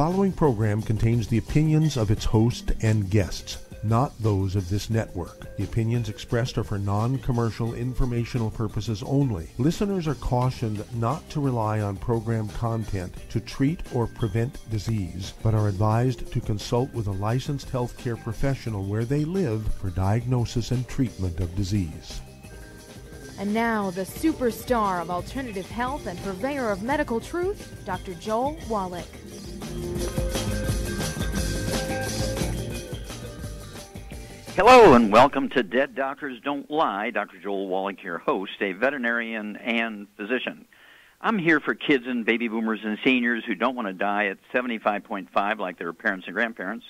following program contains the opinions of its host and guests, not those of this network. The opinions expressed are for non-commercial informational purposes only. Listeners are cautioned not to rely on program content to treat or prevent disease, but are advised to consult with a licensed healthcare professional where they live for diagnosis and treatment of disease. And now, the superstar of alternative health and purveyor of medical truth, Dr. Joel Wallach. Hello and welcome to Dead Doctors Don't Lie. Dr. Joel Wallach, your host, a veterinarian and physician. I'm here for kids and baby boomers and seniors who don't want to die at 75.5 like their parents and grandparents.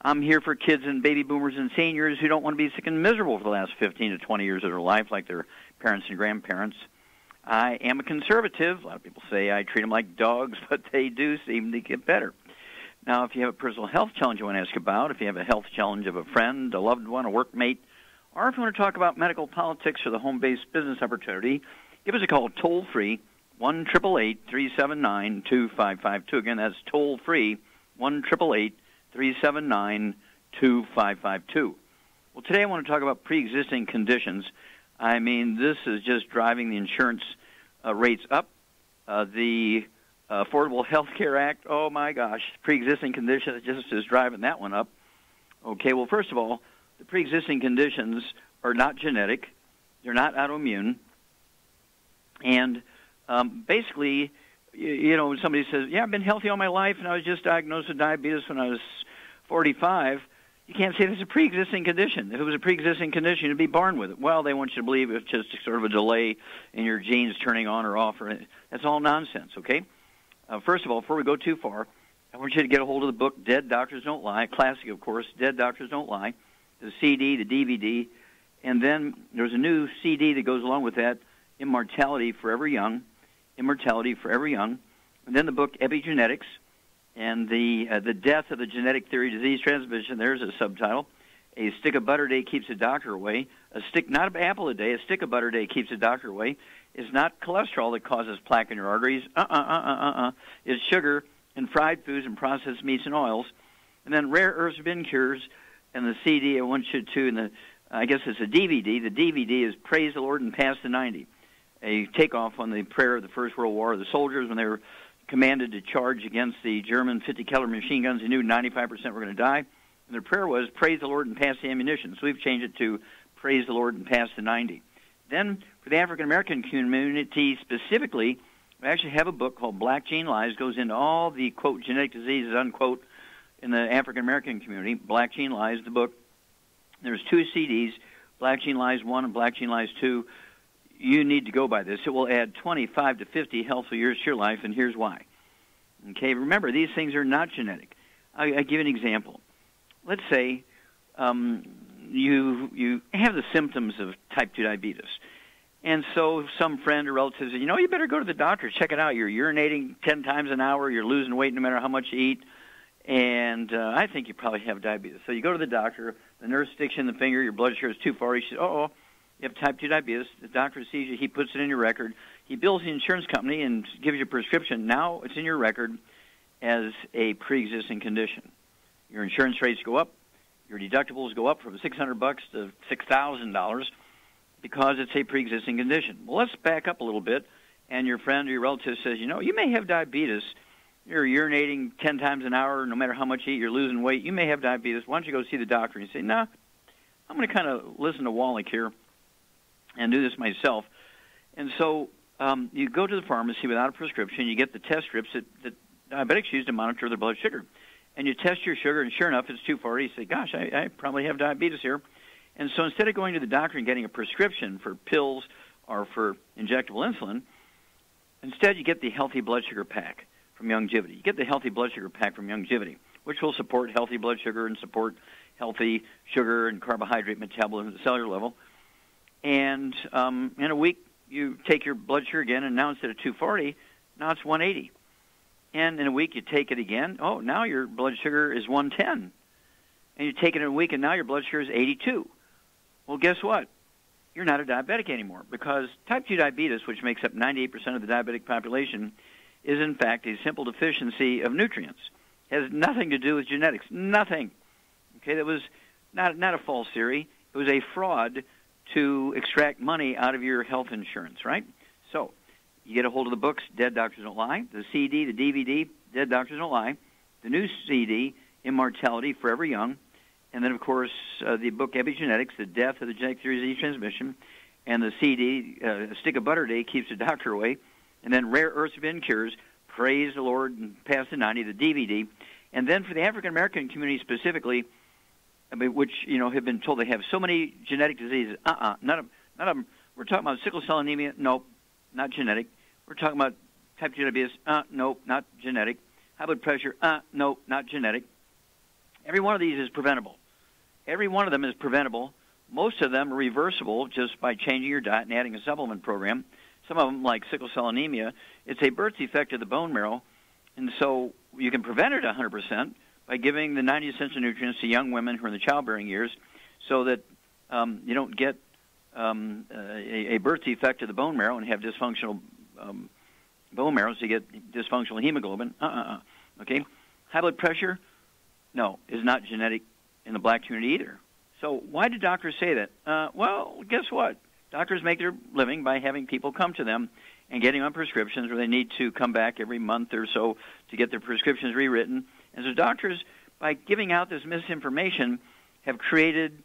I'm here for kids and baby boomers and seniors who don't want to be sick and miserable for the last 15 to 20 years of their life like their parents and grandparents. I am a conservative. A lot of people say I treat them like dogs, but they do seem to get better. Now, if you have a personal health challenge you want to ask about, if you have a health challenge of a friend, a loved one, a workmate, or if you want to talk about medical politics or the home-based business opportunity, give us a call toll-free, 1-888-379-2552. Again, that's toll-free, 1-888-379-2552. Well, today I want to talk about pre-existing conditions. I mean, this is just driving the insurance rates up. The Affordable Health Care Act, oh my gosh, pre-existing conditions just is driving that one up. Okay, well, first of all, the pre-existing conditions are not genetic. They're not autoimmune. And basically, you know, when somebody says, yeah, I've been healthy all my life, and I was just diagnosed with diabetes when I was 45, you can't say it's a pre-existing condition. If it was a pre-existing condition, you'd be born with it. Well, they want you to believe it's just sort of a delay in your genes turning on or off. That's all nonsense, okay? First of all, before we go too far, I want you to get a hold of the book, Dead Doctors Don't Lie, classic, of course, Dead Doctors Don't Lie, the CD, the DVD, and then there's a new CD that goes along with that, Immortality Forever Young, Immortality Forever Young, and then the book, Epigenetics, and the Death of the Genetic Theory of Disease Transmission. There's a subtitle. A stick of butter a day keeps a doctor away. Not an apple a day, a stick of butter a day keeps a doctor away. It's not cholesterol that causes plaque in your arteries. It's sugar and fried foods and processed meats and oils. And then Rare Earths Bin Cures and the CD, I want you to, and I guess it's a DVD. The DVD is Praise the Lord and Pass the 90, a takeoff on the prayer of the First World War. The soldiers, when they were commanded to charge against the German 50-caliber machine guns, they knew 95% were going to die. And their prayer was, praise the Lord and pass the ammunition. So we've changed it to praise the Lord and pass the 90. Then, for the African-American community specifically, we actually have a book called Black Gene Lies, goes into all the, quote, genetic diseases, unquote, in the African-American community. Black Gene Lies, the book. There's two CDs, Black Gene Lies 1 and Black Gene Lies 2. You need to go by this. It will add 25 to 50 healthful years to your life, and here's why. Okay, remember, these things are not genetic. I give you an example. Let's say you have the symptoms of type 2 diabetes. And so some friend or relative says, you know, you better go to the doctor, check it out. You're urinating 10 times an hour, you're losing weight no matter how much you eat, and I think you probably have diabetes. So you go to the doctor, the nurse sticks you in the finger, your blood sugar is too far. He says, you have type 2 diabetes. The doctor sees you, he puts it in your record. He bills the insurance company and gives you a prescription. Now it's in your record as a pre-existing condition. Your insurance rates go up. Your deductibles go up from $600 to $6,000 because it's a pre-existing condition. Well, let's back up a little bit, and your friend or your relative says, you know, you may have diabetes. You're urinating 10 times an hour, no matter how much you eat, you're losing weight. You may have diabetes. Why don't you go see the doctor? And you say, nah, I'm going to kind of listen to Wallach here and do this myself. And so you go to the pharmacy without a prescription. You get the test strips that diabetics use to monitor their blood sugar. And you test your sugar, and sure enough, it's 240. You say, gosh, I probably have diabetes here. And so instead of going to the doctor and getting a prescription for pills or for injectable insulin, instead you get the Healthy Blood Sugar Pack from Youngevity. You get the Healthy Blood Sugar Pack from Youngevity, which will support healthy blood sugar and support healthy sugar and carbohydrate metabolism at the cellular level. And in a week, you take your blood sugar again, and now instead of 240, now it's 180. And in a week, you take it again. Oh, now your blood sugar is 110. And you take it in a week, and now your blood sugar is 82. Well, guess what? You're not a diabetic anymore, because type 2 diabetes, which makes up 98% of the diabetic population, is in fact a simple deficiency of nutrients. has nothing to do with genetics. Nothing. Okay, that was not a false theory. It was a fraud to extract money out of your health insurance, right? So you get a hold of the books, Dead Doctors Don't Lie, the CD, the DVD, Dead Doctors Don't Lie, the new CD, Immortality, Forever Young, and then, of course, the book Epigenetics, The Death of the Genetic Theory of Disease Transmission, and the CD, A Stick of Butter a Day Keeps the Doctor Away, and then Rare Earths Forbidden Cures, Praise the Lord and Past the 90, the DVD, and then for the African-American community specifically, I mean, which, have been told they have so many genetic diseases. None of them. We're talking about sickle cell anemia. Nope, not genetic. We're talking about type 2 diabetes. Nope, not genetic. High blood pressure. Nope, not genetic. Every one of these is preventable. Every one of them is preventable. Most of them are reversible just by changing your diet and adding a supplement program. Some of them, like sickle cell anemia, it's a birth defect of the bone marrow, and so you can prevent it 100% by giving the 90 essential nutrients to young women who are in the childbearing years so that you don't get a birth defect of the bone marrow and have dysfunctional bone marrow, so you get dysfunctional hemoglobin. Okay? High blood pressure, no, is not genetic in the black community either. So why do doctors say that? Well, guess what? Doctors make their living by having people come to them and getting on prescriptions where they need to come back every month or so to get their prescriptions rewritten. And so doctors, by giving out this misinformation, have created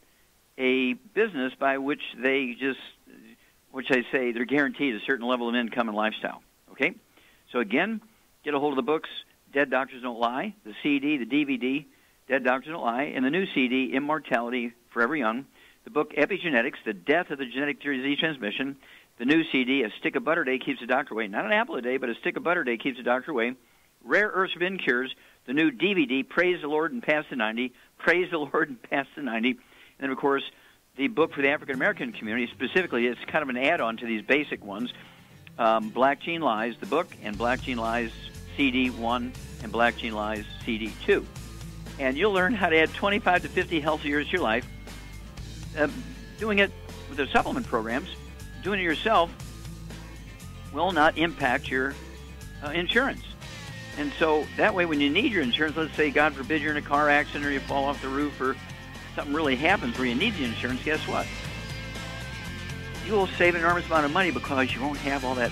a business by which they say they're guaranteed a certain level of income and lifestyle. Okay? So again, get a hold of the books, Dead Doctors Don't Lie, the CD, the DVD, Dead Doctors Don't Lie, and the new CD, Immortality, Forever Young, the book Epigenetics, The Death of the Genetic Theory of Disease Transmission, the new CD, A Stick of Butter a Day Keeps the Doctor Away. Not an apple a day, but a stick of butter a day keeps the doctor away. Rare Earths Forbidden Cures, the new DVD, Praise the Lord and Past the 90, Praise the Lord and Past the 90. And then, of course, the book for the African-American community, specifically, it's kind of an add-on to these basic ones, Black Gene Lies, the book, and Black Gene Lies CD 1 and Black Gene Lies CD 2. And you'll learn how to add 25 to 50 healthy years to your life. Doing it with the supplement programs, doing it yourself, will not impact your insurance. And so that way when you need your insurance, let's say, God forbid, you're in a car accident or you fall off the roof or something really happens where you need the insurance, guess what? You will save an enormous amount of money because you won't have all that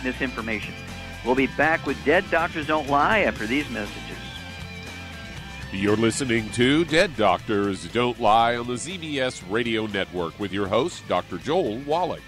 misinformation. We'll be back with Dead Doctors Don't Lie after these messages. You're listening to Dead Doctors Don't Lie on the ZBS Radio Network with your host, Dr. Joel Wallach.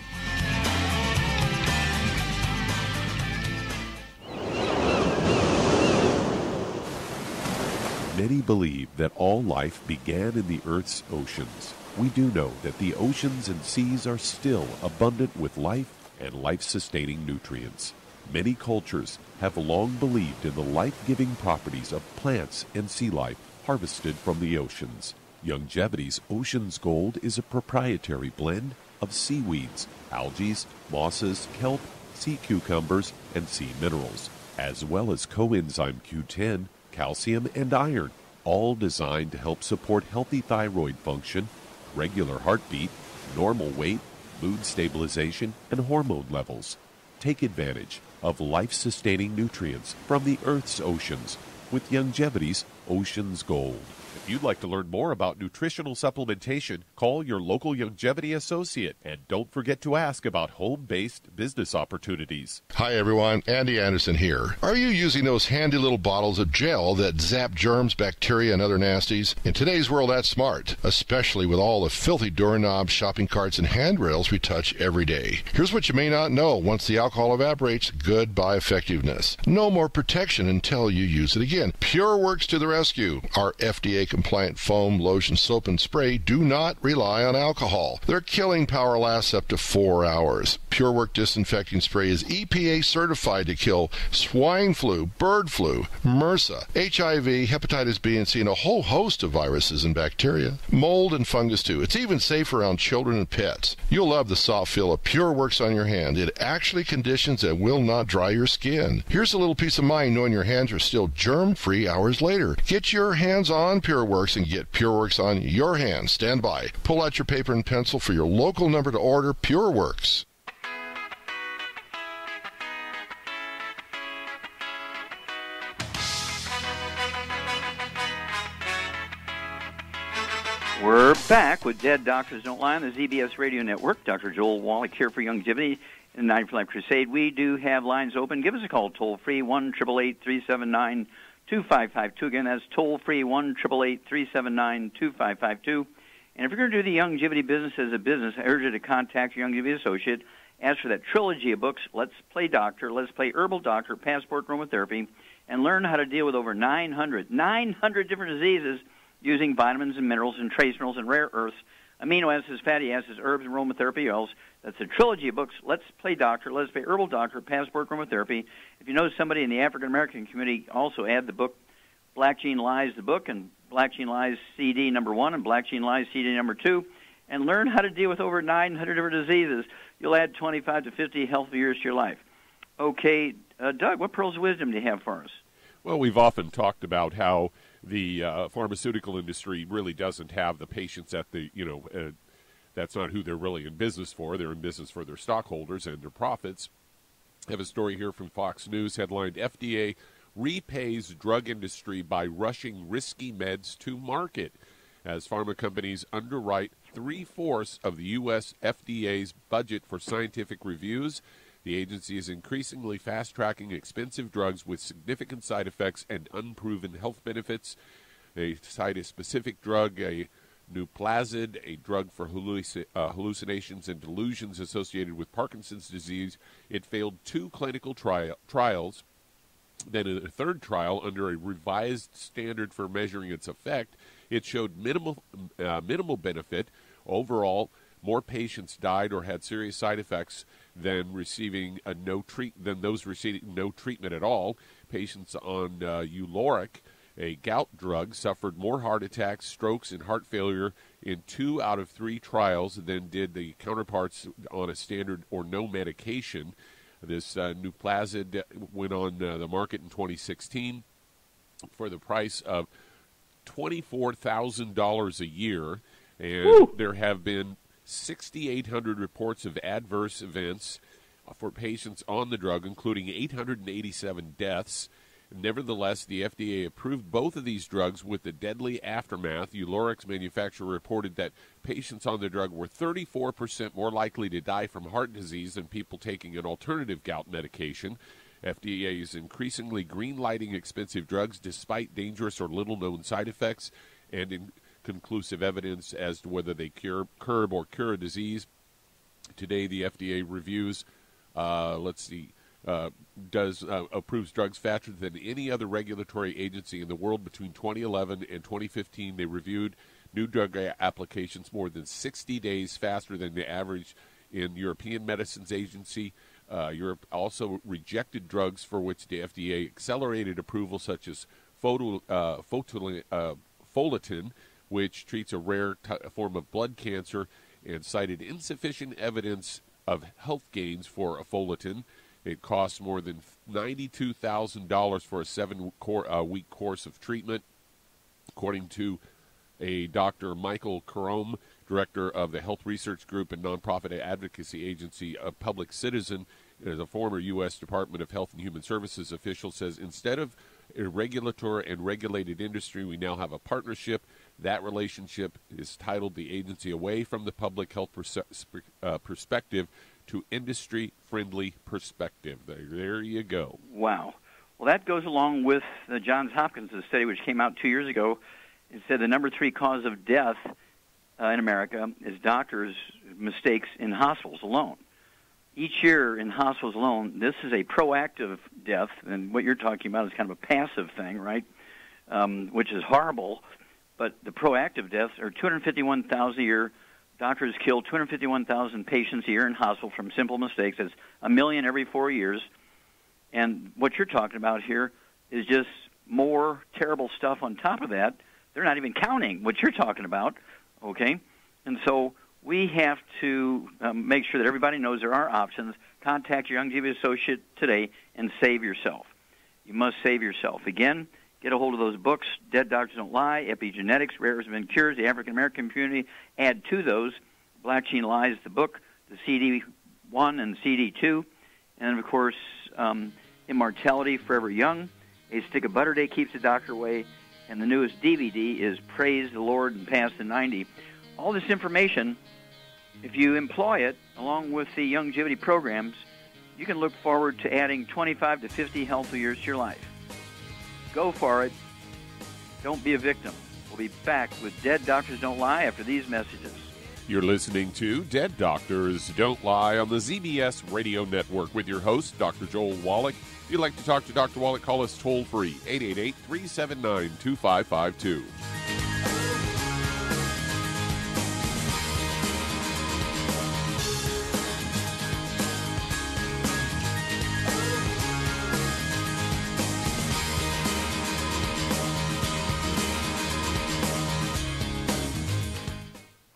Many believe that all life began in the Earth's oceans. We do know that the oceans and seas are still abundant with life and life-sustaining nutrients. Many cultures have long believed in the life-giving properties of plants and sea life harvested from the oceans. Youngevity's Ocean's Gold is a proprietary blend of seaweeds, algae, mosses, kelp, sea cucumbers, and sea minerals, as well as coenzyme Q10, calcium, and iron, all designed to help support healthy thyroid function, regular heartbeat, normal weight, mood stabilization, and hormone levels. Take advantage of life-sustaining nutrients from the Earth's oceans with Youngevity's Ocean's Gold. If you'd like to learn more about nutritional supplementation, call your local Youngevity associate, and don't forget to ask about home-based business opportunities. Hi everyone, Andy Anderson here. Are you using those handy little bottles of gel that zap germs, bacteria, and other nasties? In today's world, that's smart, especially with all the filthy doorknobs, shopping carts, and handrails we touch every day. Here's what you may not know. Once the alcohol evaporates, goodbye effectiveness. No more protection until you use it again. PureWorks to the rescue. Our FDA-compliant foam, lotion, soap, and spray do not rely on alcohol. Their killing power lasts up to 4 hours. PureWorks disinfecting spray is EPA certified to kill swine flu, bird flu, MRSA, HIV, hepatitis B and C, and a whole host of viruses and bacteria. Mold and fungus too. It's even safe around children and pets. You'll love the soft feel of PureWorks on your hand. It actually conditions and will not dry your skin. Here's a little peace of mind knowing your hands are still germ-free hours later. Get your hands on PureWorks and get PureWorks on your hands. Stand by. Pull out your paper and pencil for your local number to order PureWorks. We're back with Dead Doctors Don't Lie on the ZBS Radio Network. Dr. Joel Wallach here for Longevity and Night for Life Crusade. We do have lines open. Give us a call, toll-free, 1-888-379-2552. Again, that's toll-free, 1-888-379-2552. And if you're going to do the longevity business as a business, I urge you to contact your longevity associate. Ask for that trilogy of books, Let's Play Doctor, Let's Play Herbal Doctor, Passport Aromatherapy, and learn how to deal with over 900 different diseases using vitamins and minerals and trace minerals and rare earths, amino acids, fatty acids, herbs, and aromatherapy oils. That's a trilogy of books, Let's Play Doctor, Let's Play Herbal Doctor, Passport Aromatherapy. If you know somebody in the African-American community, also add the book Black Gene Lies, the book, and Black Gene Lies CD number 1 and Black Gene Lies CD number 2, and learn how to deal with over 900 different diseases. You'll add 25 to 50 healthy years to your life. Okay, Doug, what pearls of wisdom do you have for us? Well, we've often talked about how the pharmaceutical industry really doesn't have the patients at the, that's not who they're really in business for. They're in business for their stockholders and their profits. I have a story here from Fox News headlined, FDA repays drug industry by rushing risky meds to market. As pharma companies underwrite 3/4 of the U.S. FDA's budget for scientific reviews, the agency is increasingly fast-tracking expensive drugs with significant side effects and unproven health benefits. They cite a specific drug, a Nuplazid, a drug for hallucinations and delusions associated with Parkinson's disease. It failed 2 clinical trials. Then in a third trial, under a revised standard for measuring its effect, it showed minimal benefit. Overall, more patients died or had serious side effects than those receiving no treatment at all. Patients on Wallach, a gout drug, suffered more heart attacks, strokes, and heart failure in 2 out of 3 trials than did the counterparts on a standard or no medication. This Nuplazid went on the market in 2016 for the price of $24,000 a year, and Woo! There have been 6,800 reports of adverse events for patients on the drug, including 887 deaths. Nevertheless, the FDA approved both of these drugs with the deadly aftermath. Wallach's manufacturer reported that patients on the drug were 34% more likely to die from heart disease than people taking an alternative gout medication. FDA is increasingly green-lighting expensive drugs despite dangerous or little-known side effects and inconclusive evidence as to whether they curb or cure a disease. Today, the FDA reviews, approves drugs faster than any other regulatory agency in the world. Between 2011 and 2015, they reviewed new drug applications more than 60 days faster than the average in European Medicines Agency. Europe also rejected drugs for which the FDA accelerated approval, such as Follitin, which treats a rare form of blood cancer, and cited insufficient evidence of health gains for Follitin. It costs more than $92,000 for a 7-week course of treatment, according to a Dr. Michael Carome, director of the Health Research Group and nonprofit advocacy agency of Public Citizen. As a former U.S. Department of Health and Human Services official, says instead of a regulatory and regulated industry, we now have a partnership. That relationship is titled the agency away from the public health perspective to industry-friendly perspective. There you go. Wow. Well, that goes along with the Johns Hopkins study, which came out 2 years ago. It said the number 3 cause of death in America is doctors' mistakes in hospitals alone. Each year in hospitals alone, this is a proactive death, and what you're talking about is kind of a passive thing, right, which is horrible. But the proactive deaths are 251,000 a year. Doctors kill 251,000 patients a year in hospital from simple mistakes. That's 1 million every 4 years. And what you're talking about here is just more terrible stuff on top of that. They're not even counting what you're talking about, okay? And so we have to make sure that everybody knows there are options. Contact your longevity associate today and save yourself. You must save yourself. Again, get a hold of those books, Dead Doctors Don't Lie, Epigenetics, Rare Earths and Cures, the African-American Community. Add to those Black Gene Lies, the book, the CD1 and CD2, and, of course, Immortality, Forever Young, A Stick of Butter Day Keeps the Doctor Away, and the newest DVD is Praise the Lord and Past the 90. All this information, if you employ it along with the longevity programs, you can look forward to adding 25 to 50 healthy years to your life. Go for it. Don't be a victim. We'll be back with Dead Doctors Don't Lie after these messages. You're listening to Dead Doctors Don't Lie on the ZBS Radio Network with your host, Dr. Joel Wallach. If you'd like to talk to Dr. Wallach, call us toll-free, 888-379-2552.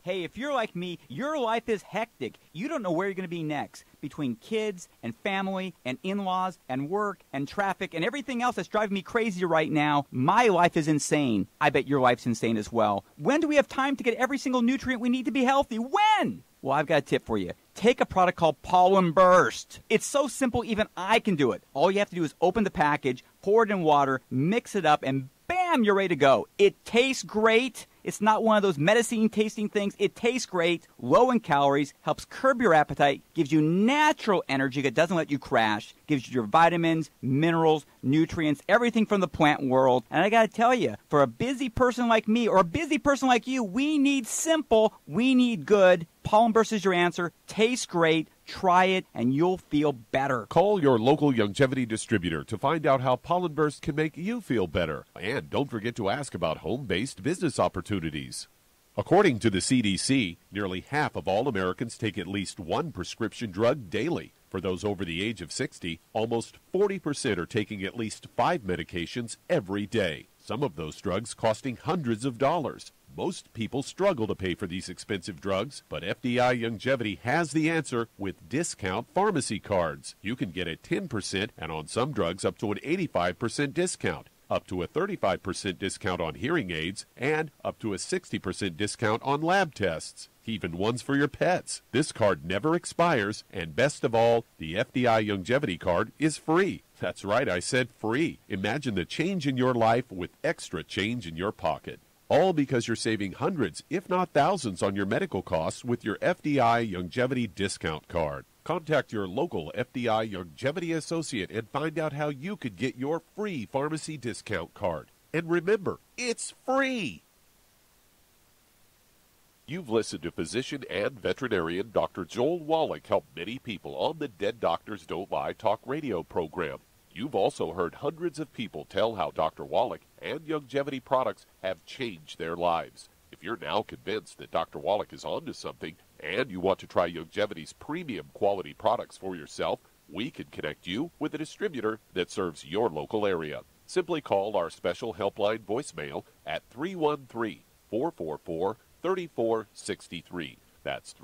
Hey, if you're like me, your life is hectic. You don't know where you're going to be next. Between kids and family and in-laws and work and traffic and everything else that's driving me crazy right now, my life is insane. I bet your life's insane as well. When do we have time to get every single nutrient we need to be healthy? When? Well, I've got a tip for you. Take a product called Pollen Burst. It's so simple, even I can do it. All you have to do is open the package, pour it in water, mix it up, and bam, you're ready to go. It tastes great. It's not one of those medicine-tasting things. It tastes great, low in calories, helps curb your appetite, gives you natural energy that doesn't let you crash, gives you your vitamins, minerals, nutrients, everything from the plant world. And I got to tell you, for a busy person like me or a busy person like you, we need simple, we need good. Pollen Burst is your answer. Tastes great. Try it, and you'll feel better. Call your local longevity distributor to find out how Pollen Burst can make you feel better. And don't forget to ask about home-based business opportunities. According to the CDC, nearly half of all Americans take at least one prescription drug daily. For those over the age of 60, almost 40% are taking at least 5 medications every day. Some of those drugs costing hundreds of dollars. Most people struggle to pay for these expensive drugs, but FDI Longevity has the answer with discount pharmacy cards. You can get a 10% and on some drugs up to an 85% discount, up to a 35% discount on hearing aids, and up to a 60% discount on lab tests, even ones for your pets. This card never expires, and best of all, the FDI Longevity card is free. That's right, I said free. Imagine the change in your life with extra change in your pocket. All because you're saving hundreds, if not thousands, on your medical costs with your FDI Longevity discount card. Contact your local FDI Longevity associate and find out how you could get your free pharmacy discount card. And remember, it's free! You've listened to physician and veterinarian Dr. Joel Wallach help many people on the Dead Doctors Don't Lie talk radio program. You've also heard hundreds of people tell how Dr. Wallach and longevity products have changed their lives. If you're now convinced that Dr. Wallach is onto something and you want to try longevity's premium quality products for yourself, we can connect you with a distributor that serves your local area. Simply call our special helpline voicemail at 313-444-3463. That's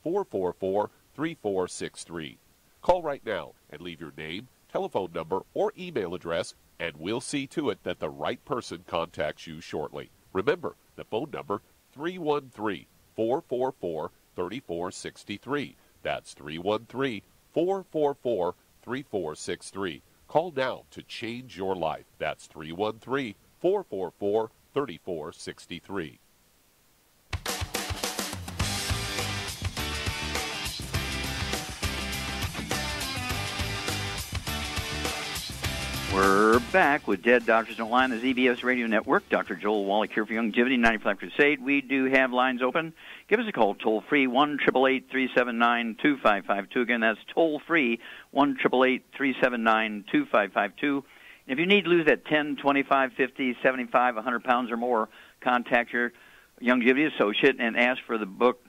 313-444-3463. Call right now and leave your name, telephone number, or email address, and we'll see to it that the right person contacts you shortly. Remember, the phone number, 313-444-3463. That's 313-444-3463. Call now to change your life. That's 313-444-3463. We're back with Dead Doctors Don't Lie on the ZBS Radio Network. Dr. Joel Wallach here for Longevity 95 Crusade. We do have lines open. Give us a call toll-free, 1-888-379-2552. Again, that's toll-free, 1-888-379-2552. If you need to lose that 10, 25, 50, 75, 100 pounds or more, contact your longevity associate and ask for the book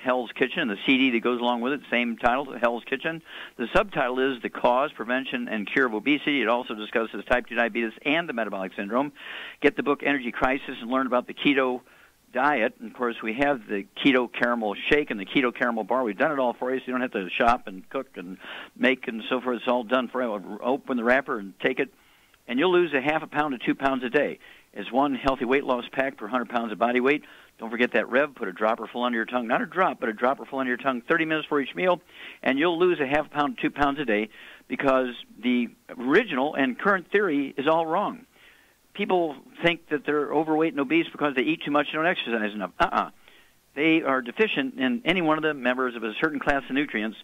Hell's Kitchen and the CD that goes along with it, same title, Hell's Kitchen. The subtitle is The Cause, Prevention, and Cure of Obesity. It also discusses type 2 diabetes and the metabolic syndrome. Get the book Energy Crisis and learn about the keto diet. And, of course, we have the keto caramel shake and the keto caramel bar. We've done it all for you, so you don't have to shop and cook and make and so forth. It's all done for you. Open the wrapper and take it, and you'll lose a half a pound to 2 pounds a day. Is one healthy weight loss pack per 100 pounds of body weight. Don't forget that Rev. Put a dropper full under your tongue. Not a drop, but a dropper full under your tongue 30 minutes for each meal, and you'll lose a half pound to 2 pounds a day because the original and current theory is all wrong. people think that they're overweight and obese because they eat too much and don't exercise enough. They are deficient in any one of the members of a certain class of nutrients,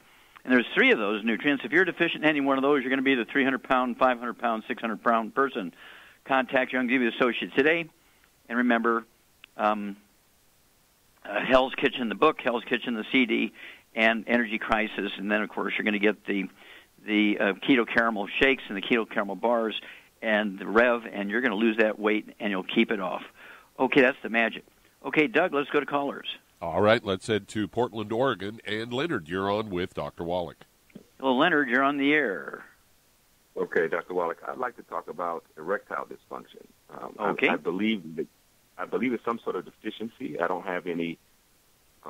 and there's 3 of those nutrients. If you're deficient in any one of those, you're going to be the 300-pound, 500-pound, 600-pound person. Contact your Youngevity associate today, and remember, Hell's Kitchen, the book, Hell's Kitchen, the CD, and Energy Crisis, and then, of course, you're going to get the keto caramel shakes and the keto caramel bars and the Rev, and you're going to lose that weight, and you'll keep it off. Okay, that's the magic. Okay, Doug, let's go to callers. All right, let's head to Portland, Oregon. And Leonard, you're on with Dr. Wallach. Hello, Leonard, you're on the air. Okay, Dr. Wallach, I'd like to talk about erectile dysfunction. Okay. I believe it's some sort of deficiency. I don't have any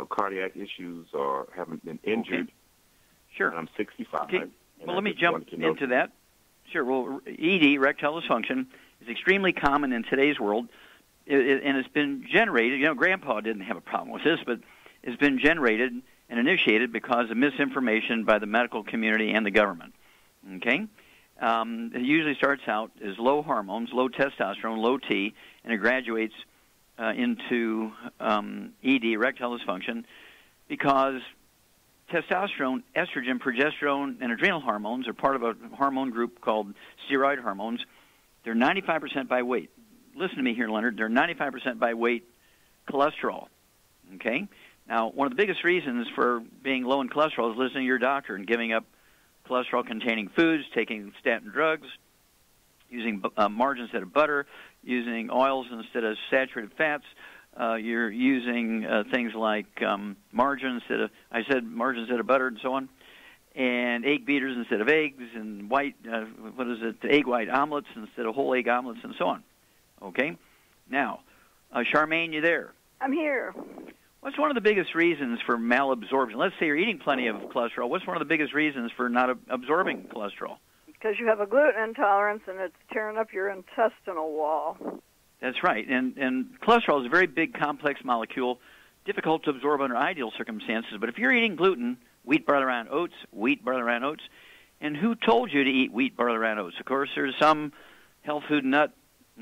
cardiac issues or haven't been injured. Okay. Sure. And I'm 65. Okay. Well, let me jump into that. Sure. Well, ED, erectile dysfunction, is extremely common in today's world, and it's been generated. You know, Grandpa didn't have a problem with this, but it's been generated and initiated because of misinformation by the medical community and the government. Okay? It usually starts out as low hormones, low testosterone, low T, and it graduates into ED, erectile dysfunction, because testosterone, estrogen, progesterone, and adrenal hormones are part of a hormone group called steroid hormones. They're 95% by weight. Listen to me here, Leonard. They're 95% by weight cholesterol. Okay? Now, one of the biggest reasons for being low in cholesterol is listening to your doctor and giving up cholesterol-containing foods, taking statin drugs, using margarine instead of butter, using oils instead of saturated fats. You're using things like margarine instead of butter and so on, and egg beaters instead of eggs, and egg white omelets instead of whole egg omelets, and so on. Okay? Now, Charmaine, you there? I'm here. What's one of the biggest reasons for malabsorption? Let's say you're eating plenty of cholesterol. What's one of the biggest reasons for not absorbing cholesterol? Because you have a gluten intolerance and it's tearing up your intestinal wall. That's right. And cholesterol is a very big, complex molecule, difficult to absorb under ideal circumstances. But if you're eating gluten, wheat, barley, rye, and oats, and who told you to eat wheat, barley, rye, and oats? Of course, there's some health food nut.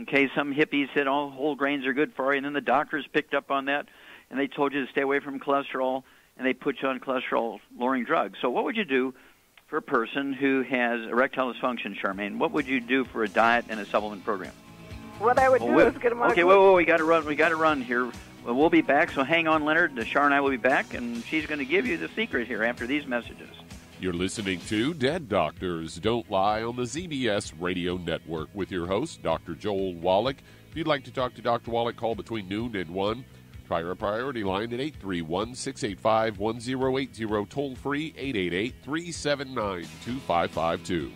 Okay, some hippies said, oh, whole grains are good for you, and then the doctors picked up on that, and they told you to stay away from cholesterol, and they put you on cholesterol-lowering drugs. So what would you do for a person who has erectile dysfunction, Charmaine? What would you do for a diet and a supplement program? What I would do is get them on. Okay, whoa, we got to run here. Well, we'll be back, so hang on, Leonard. Char and I will be back, and she's going to give you the secret here after these messages. You're listening to Dead Doctors Don't Lie on the ZBS Radio Network with your host, Dr. Joel Wallach. If you'd like to talk to Dr. Wallach, call between noon and 1. Try our priority line at 831-685-1080, toll free 888-379-2552.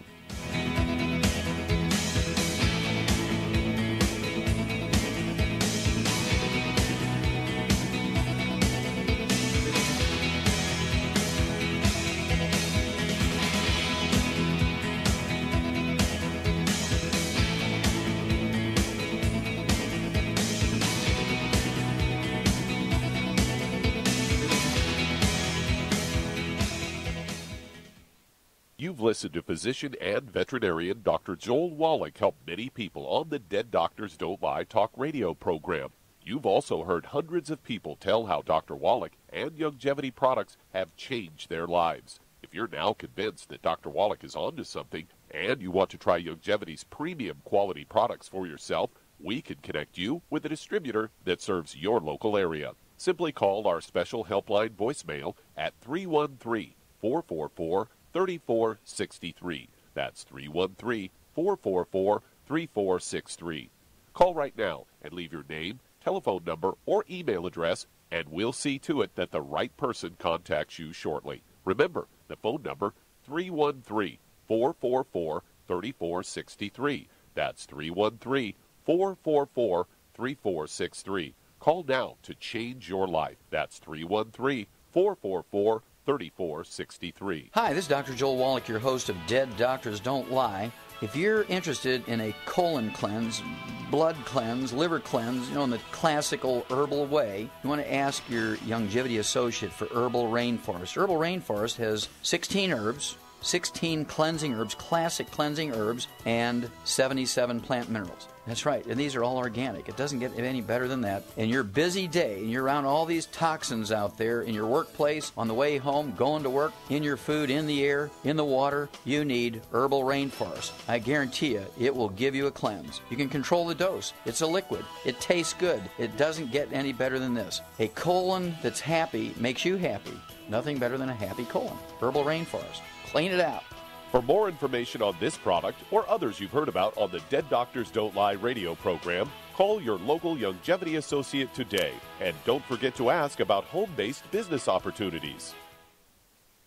You've listened to physician and veterinarian Dr. Joel Wallach help many people on the Dead Doctors Don't Lie talk radio program. You've also heard hundreds of people tell how Dr. Wallach and Youngevity products have changed their lives. If you're now convinced that Dr. Wallach is onto something and you want to try Youngevity's premium quality products for yourself, we can connect you with a distributor that serves your local area. Simply call our special helpline voicemail at 313-444-3463. That's 313-444-3463. Call right now and leave your name, telephone number, or email address, and we'll see to it that the right person contacts you shortly. Remember, the phone number, 313-444-3463. That's 313-444-3463. Call now to change your life. That's 313-444-3463. Hi, this is Dr. Joel Wallach, your host of Dead Doctors Don't Lie. If you're interested in a colon cleanse, blood cleanse, liver cleanse, in the classical herbal way, you want to ask your Youngevity associate for Herbal Rainforest. Herbal Rainforest has 16 herbs, 16 cleansing herbs, classic cleansing herbs, and 77 plant minerals. That's right, and these are all organic. It doesn't get any better than that. In your busy day, and you're around all these toxins out there, in your workplace, on the way home, going to work, in your food, in the air, in the water, you need Herbal Rainforest. I guarantee you, it will give you a cleanse. You can control the dose. It's a liquid. It tastes good. It doesn't get any better than this. A colon that's happy makes you happy. Nothing better than a happy colon. Herbal Rainforest. Clean it out. For more information on this product or others you've heard about on the Dead Doctors Don't Lie radio program, call your local Longevity associate today. And don't forget to ask about home-based business opportunities.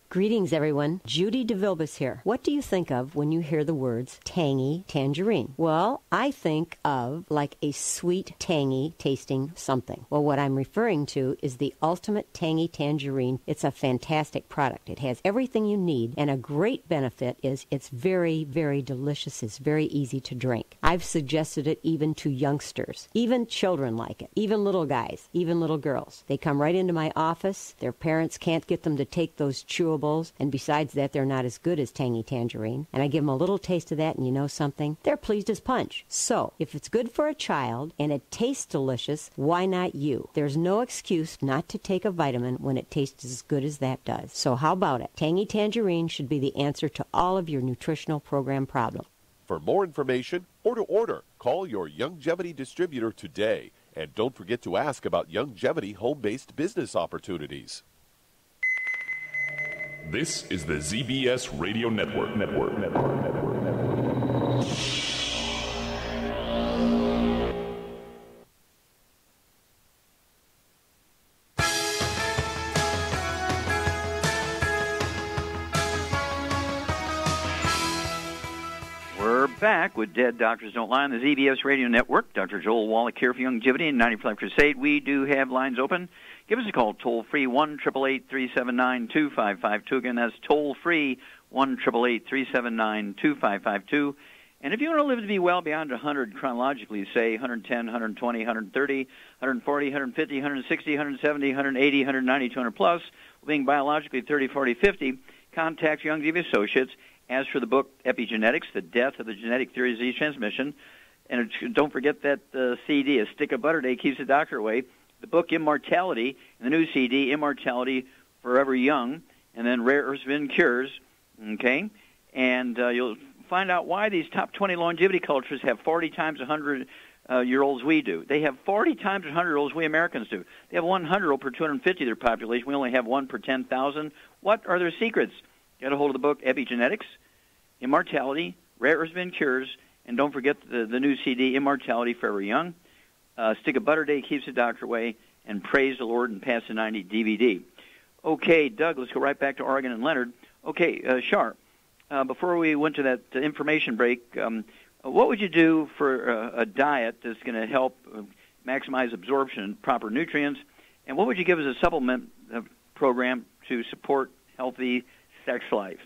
Greetings, everyone. Judy DeVilbus here. What do you think of when you hear the words tangy tangerine? Well, I think of like a sweet, tangy tasting something. Well, what I'm referring to is the Ultimate Tangy Tangerine. It's a fantastic product. It has everything you need, and a great benefit is it's very, very delicious. It's very easy to drink. I've suggested it even to youngsters. Even children like it. Even little guys. Even little girls. They come right into my office. Their parents can't get them to take those chewables, and besides that, they're not as good as Tangy Tangerine. And I give them a little taste of that, and you know something? They're pleased as punch. So, if it's good for a child and it tastes delicious, why not you? There's no excuse not to take a vitamin when it tastes as good as that does. So how about it? Tangy Tangerine should be the answer to all of your nutritional program problems. For more information or to order, call your Longevity distributor today. And don't forget to ask about Longevity home-based business opportunities. This is the ZBS Radio Network. We're back with Dead Doctors Don't Lie on the ZBS Radio Network. Dr. Joel Wallach here for Longevity and 90 Life Crusade. We do have lines open. Give us a call, toll-free, 1-888-379-2552. Again, that's toll-free, 1-888-379-2552. And if you want to live to be well beyond 100 chronologically, say 110, 120, 130, 140, 150, 160, 170, 180, 190, 200 plus, being biologically 30, 40, 50, contact Longevity Associates. Ask for the book Epigenetics, The Death of the Genetic Theory of Disease Transmission. And don't forget that CD, A Stick of Butter Day Keeps the Doctor Away. The book Immortality, and the new CD, Immortality Forever Young, and then Rare Earths Been Cures, okay? And you'll find out why these top 20 longevity cultures have 40 times 100-year-olds we do. They have 40 times 100-year-olds we Americans do. They have 100 per 250 of their population. We only have 1 per 10,000. What are their secrets? Get a hold of the book Epigenetics, Immortality, Rare Earths Been Cures, and don't forget the new CD, Immortality Forever Young. Stick of Butter Day Keeps the Doctor Away, and Praise the Lord and Pass the 90 DVD. Okay, Doug, let's go right back to Oregon and Leonard. Okay, Shar, before we went to that information break, what would you do for a diet that's going to help maximize absorption and proper nutrients, and what would you give as a supplement program to support healthy sex life?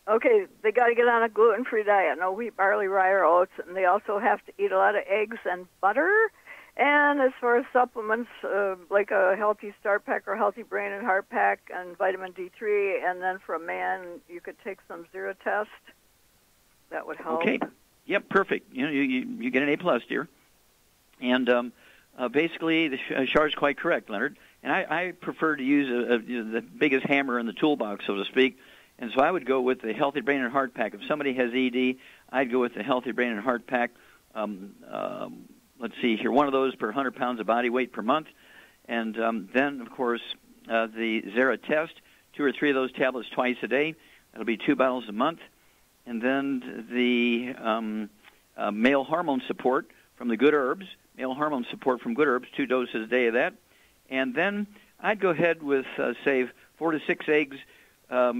Okay, they got to get on a gluten-free diet, no wheat, barley, rye, or oats, and they also have to eat a lot of eggs and butter. And as far as supplements, like a Healthy Start Pack or Healthy Brain and Heart Pack and vitamin D3, and then for a man, you could take some Zero Test. That would help. Okay. Yep, perfect. You know, you get an A+, dear. And basically, Char's quite correct, Leonard. And I prefer to use the biggest hammer in the toolbox, so to speak. And so I would go with the Healthy Brain and Heart Pack. If somebody has ED, I'd go with the Healthy Brain and Heart Pack. Let's see here, one of those per 100 pounds of body weight per month. And then, of course, the Zera Test, 2 or 3 of those tablets twice a day. That'll be 2 bottles a month. And then the male hormone support from the Good Herbs, male hormone support from Good Herbs, 2 doses a day of that. And then I'd go ahead with, say, 4 to 6 eggs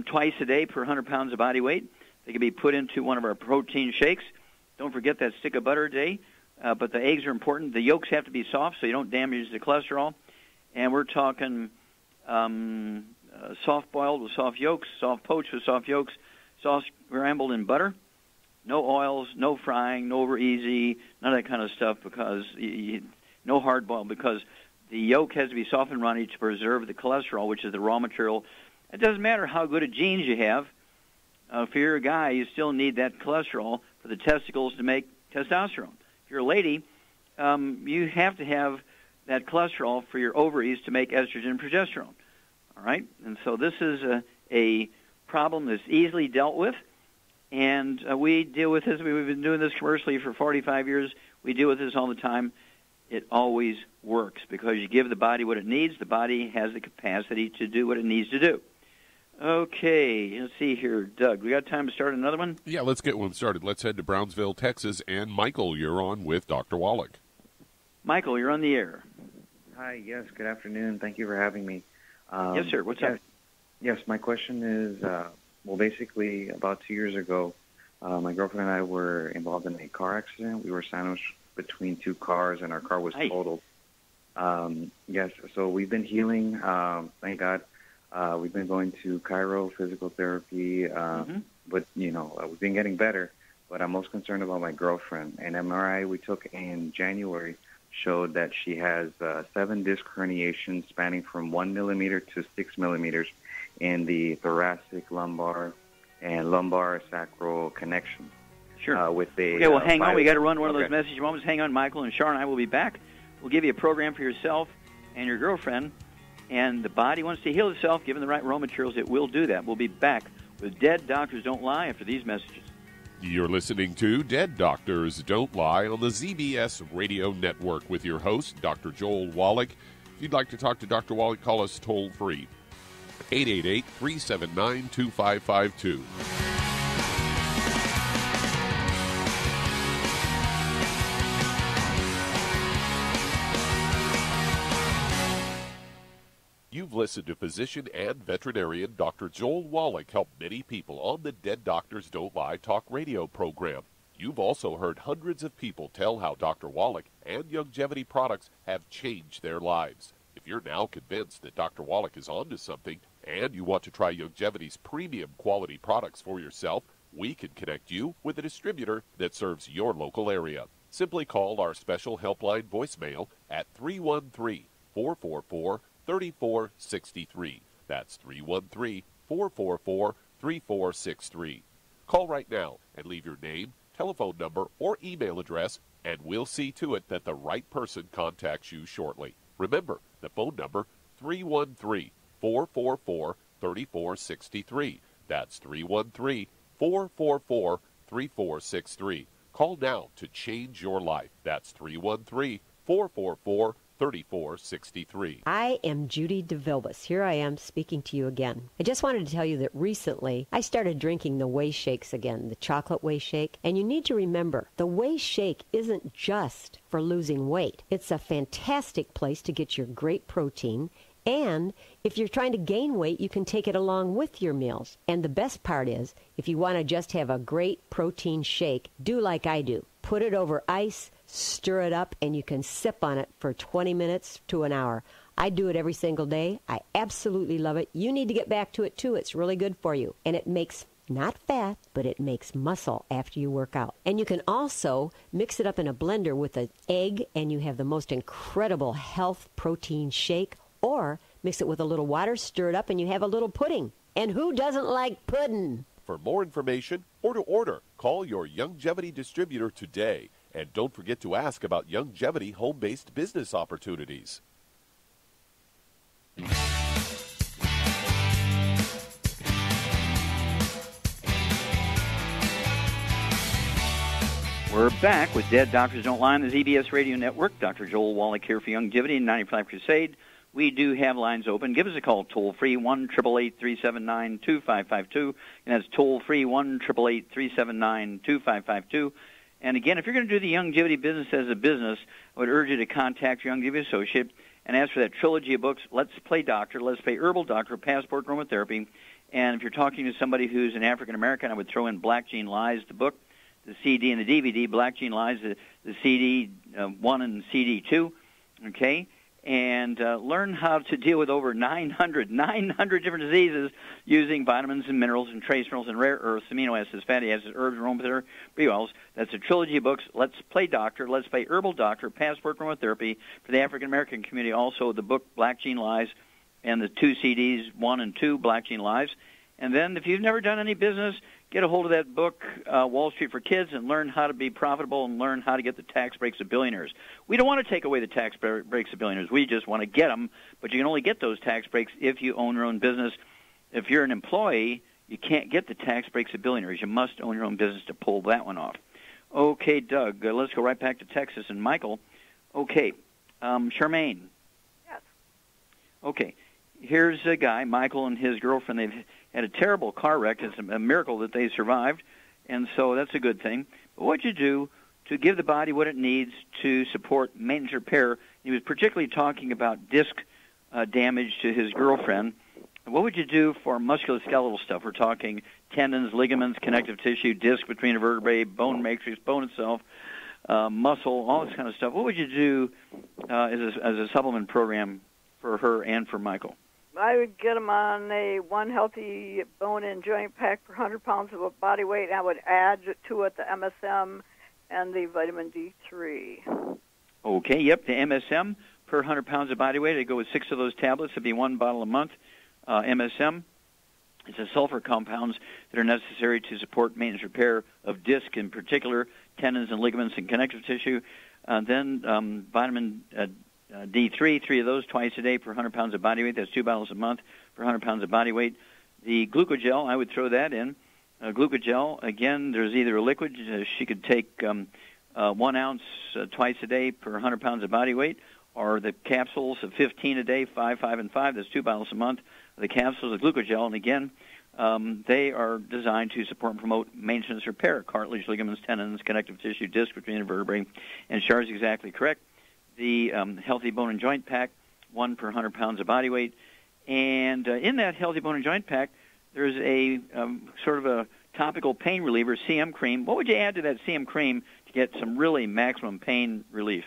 twice a day per 100 pounds of body weight. They can be put into one of our protein shakes. Don't forget that stick of butter a day. But the eggs are important. The yolks have to be soft so you don't damage the cholesterol. And we're talking soft-boiled with soft yolks, soft-poached with soft yolks, soft scrambled in butter. No oils, no frying, no over-easy, none of that kind of stuff, because no hard-boiled, because the yolk has to be soft and runny to preserve the cholesterol, which is the raw material. It doesn't matter how good a genes you have. If you're a guy, you still need that cholesterol for the testicles to make testosterone. If you're a lady, you have to have that cholesterol for your ovaries to make estrogen and progesterone. All right? And so this is a problem that's easily dealt with, and we deal with this. We've been doing this commercially for 45 years. We deal with this all the time. It always works because you give the body what it needs. The body has the capacity to do what it needs to do. Okay, let's see here. Doug, we got time to start another one? Yeah, let's get one started. Let's head to Brownsville, Texas. And Michael, you're on with Dr. Wallach. Michael, you're on the air. Hi, yes, good afternoon. Thank you for having me. Yes, sir. What's up? Yes, my question is, basically about 2 years ago, my girlfriend and I were involved in a car accident. We were sandwiched between two cars, and our car was totaled. Yes, so we've been healing, thank God. We've been going to chiro, physical therapy, but, we've been getting better. But I'm most concerned about my girlfriend. An MRI we took in January showed that she has 7 disc herniations spanning from 1 millimeter to 6 millimeters in the thoracic, lumbar, and lumbar sacral connection. Sure. Okay, well, hang on. We got to run one of those message moments. Hang on, Michael, and Char and I will be back. We'll give you a program for yourself and your girlfriend. And the body wants to heal itself, given the right raw materials, it will do that. We'll be back with Dead Doctors Don't Lie after these messages. You're listening to Dead Doctors Don't Lie on the ZBS Radio Network with your host, Dr. Joel Wallach. If you'd like to talk to Dr. Wallach, call us toll-free, 888-379-2552. You've listened to physician and veterinarian Dr. Joel Wallach help many people on the Dead Doctors Don't Lie talk radio program. You've also heard hundreds of people tell how Dr. Wallach and Youngevity products have changed their lives. If you're now convinced that Dr. Wallach is onto something and you want to try Youngevity's premium quality products for yourself, we can connect you with a distributor that serves your local area. Simply call our special helpline voicemail at 313-444-3463. That's 313-444-3463. Call right now and leave your name, telephone number, or email address, and we'll see to it that the right person contacts you shortly. Remember, the phone number, 313-444-3463. That's 313-444-3463. Call now to change your life. That's 313-444-3463. I am Judy DeVilbus. Here I am speaking to you again. I just wanted to tell you that recently I started drinking the Whey Shakes again, the chocolate Whey Shake. And you need to remember, the Whey Shake isn't just for losing weight. It's a fantastic place to get your great protein. And if you're trying to gain weight, you can take it along with your meals. And the best part is, if you want to just have a great protein shake, do like I do. Put it over ice, stir it up, and you can sip on it for 20 minutes to an hour. I do it every single day. I absolutely love it. You need to get back to it, too. It's really good for you. And it makes not fat, but it makes muscle after you work out. And you can also mix it up in a blender with an egg, and you have the most incredible health protein shake. Or mix it with a little water, stir it up, and you have a little pudding. And who doesn't like pudding? For more information or to order, call your Youngevity distributor today. And don't forget to ask about Youngevity home-based business opportunities. We're back with Dead Doctors Don't Lie on the ZBS Radio Network. Dr. Joel Wallach here for Youngevity and 95 Crusade. We do have lines open. Give us a call, toll-free, 1-888-379-2552. And that's toll-free, 1-888-379-2552. And again, if you're going to do the Youngevity business as a business, I would urge you to contact your Youngevity associate and ask for that trilogy of books, Let's Play Doctor, Let's Play Herbal Doctor, Passport Aromatherapy. And if you're talking to somebody who's an African-American, I would throw in Black Gene Lies, the book, the CD and the DVD, Black Gene Lies, the CD 1 and CD 2, okay? And learn how to deal with over 900 different diseases using vitamins and minerals and trace minerals and rare earths, amino acids, fatty acids, herbs, aromatherapy oils. That's a trilogy of books, Let's Play Doctor, Let's Play Herbal Doctor, Passport Aromatherapy for the African-American community. Also the book Black Gene Lies and the 2 CDs, 1 and 2, Black Gene Lies. And then if you've never done any business, get a hold of that book, Wall Street for Kids, and learn how to be profitable and learn how to get the tax breaks of billionaires. We don't want to take away the tax breaks of billionaires. We just want to get them, but you can only get those tax breaks if you own your own business. If you're an employee, you can't get the tax breaks of billionaires. You must own your own business to pull that one off. Okay, Doug, let's go right back to Texas. And Michael, okay, Charmaine. Yes. Okay, here's a guy, Michael and his girlfriend. They've had a terrible car wreck. It's a miracle that they survived, and so that's a good thing. But what you do to give the body what it needs to support maintenance repair, he was particularly talking about disc damage to his girlfriend. What would you do for musculoskeletal stuff? We're talking tendons, ligaments, connective tissue, disc between the vertebrae, bone matrix, bone itself, muscle, all this kind of stuff. What would you do as a supplement program for her and for Michael? I would get them on a one healthy bone and joint pack per 100 pounds of body weight, and I would add to it the MSM and the vitamin D3. Okay, yep, the MSM per 100 pounds of body weight. I'd go with 6 of those tablets. It'd be 1 bottle a month. MSM, it's the sulfur compounds that are necessary to support maintenance repair of disc, in particular, tendons and ligaments and connective tissue. Then vitamin D3, 3 of those twice a day per 100 pounds of body weight. That's 2 bottles a month per 100 pounds of body weight. The glucogel, I would throw that in. Glucogel, again, there's either a liquid. She could take 1 ounce twice a day per 100 pounds of body weight, or the capsules of 15 a day, 5, 5, and 5. That's 2 bottles a month. The capsules of glucogel, and again, they are designed to support and promote maintenance repair, cartilage, ligaments, tendons, connective tissue, disc between the vertebrae. And Char is exactly correct. The Healthy Bone and Joint Pack, 1 per 100 pounds of body weight. And in that Healthy Bone and Joint Pack, there's a sort of a topical pain reliever, CM cream. What would you add to that CM cream to get some really maximum pain relief?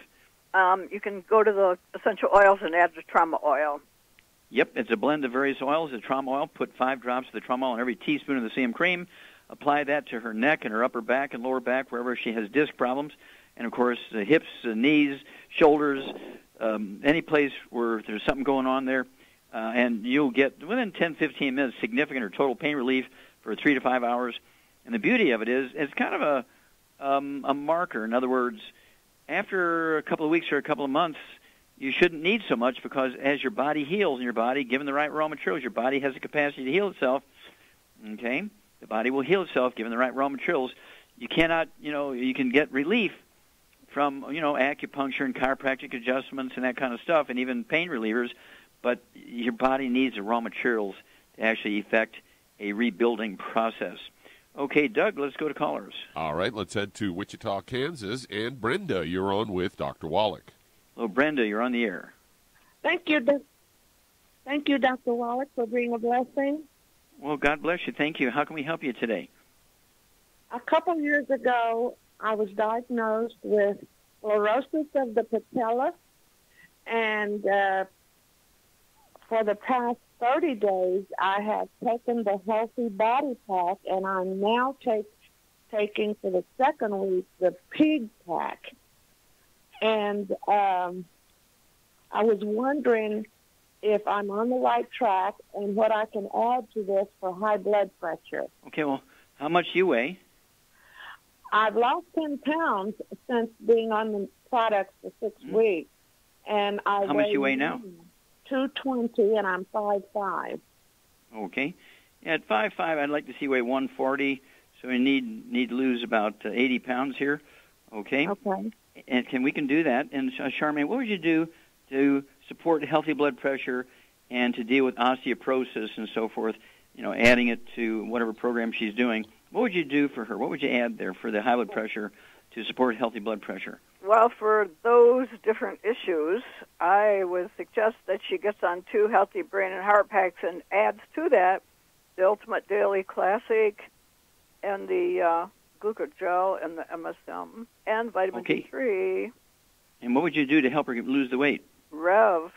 You can go to the essential oils and add the trauma oil. Yep, it's a blend of various oils. The trauma oil, put 5 drops of the trauma oil in every teaspoon of the CM cream. Apply that to her neck and her upper back and lower back, wherever she has disc problems. And, of course, the hips, the knees, shoulders, any place where there's something going on there. And you'll get, within 10, 15 minutes, significant or total pain relief for 3 to 5 hours. And the beauty of it is it's kind of a marker. In other words, after a couple of weeks or a couple of months, you shouldn't need so much, because as your body heals in your body, given the right raw materials, your body has the capacity to heal itself. Okay? The body will heal itself given the right raw materials. You cannot, you can get relief from, acupuncture and chiropractic adjustments and that kind of stuff, and even pain relievers, but your body needs the raw materials to actually effect a rebuilding process. Okay, Doug, let's go to callers. All right, let's head to Wichita, Kansas. And Brenda, you're on with Dr. Wallach. Hello, Brenda, you're on the air. Thank you, Dr. Wallach, for being a blessing. Well, God bless you. Thank you. How can we help you today? A couple of years ago, I was diagnosed with sclerosis of the patella, and for the past 30 days, I have taken the Healthy Body Pack, and I'm now taking for the second week the Pig Pack. And I was wondering if I'm on the right track and what I can add to this for high blood pressure. Okay, well, how much do you weigh? I've lost 10 pounds since being on the products for 6 weeks. And how much do you weigh now? 220, and I'm 5'5". Okay. Yeah, at 5'5", I'd like to see weigh 140, so we need to lose about 80 pounds here. Okay. Okay. And we can do that. And Charmaine, what would you do to support healthy blood pressure and to deal with osteoporosis and so forth, adding it to whatever program she's doing? What would you do for her? What would you add there for the high blood pressure to support healthy blood pressure? Well, for those different issues, I would suggest that she gets on 2 Healthy Brain and Heart Packs and adds to that the Ultimate Daily Classic and the glucogel and the MSM and vitamin D3. And what would you do to help her lose the weight? Rev,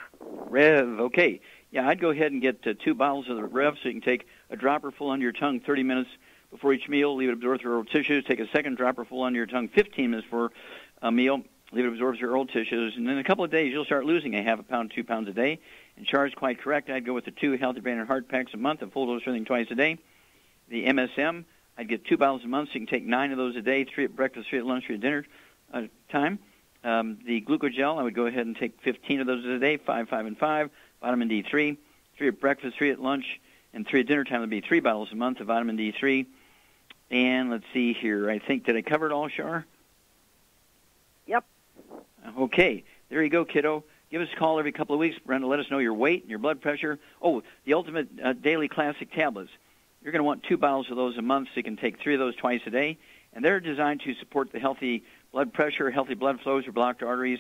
okay. Yeah, I'd go ahead and get 2 bottles of the Rev, so you can take a dropper full under your tongue 30 minutes before each meal, leave it absorb through oral tissues, take a second dropper full under your tongue 15 minutes for a meal, leave it absorb through oral tissues, and in a couple of days you'll start losing a half a pound, 2 pounds a day. And Char is quite correct. I'd go with the 2 Healthy Brain and Heart Packs a month, a full dose everything twice a day. The MSM, I'd get 2 bottles a month, so you can take 9 of those a day, 3 at breakfast, 3 at lunch, 3 at dinner time. The glucogel, I would go ahead and take 15 of those a day, 5, 5, and 5. Vitamin D3, 3 at breakfast, 3 at lunch, and 3 at dinner time would be 3 bottles a month of vitamin D3. And let's see here. I think, did I cover it all, Shar? Yep. Okay. There you go, kiddo. Give us a call every couple of weeks, Brenda. Let us know your weight and your blood pressure. Oh, the Ultimate Daily Classic tablets. You're going to want 2 bottles of those a month, so you can take 3 of those twice a day. And they're designed to support the healthy blood pressure, healthy blood flows, or blocked arteries.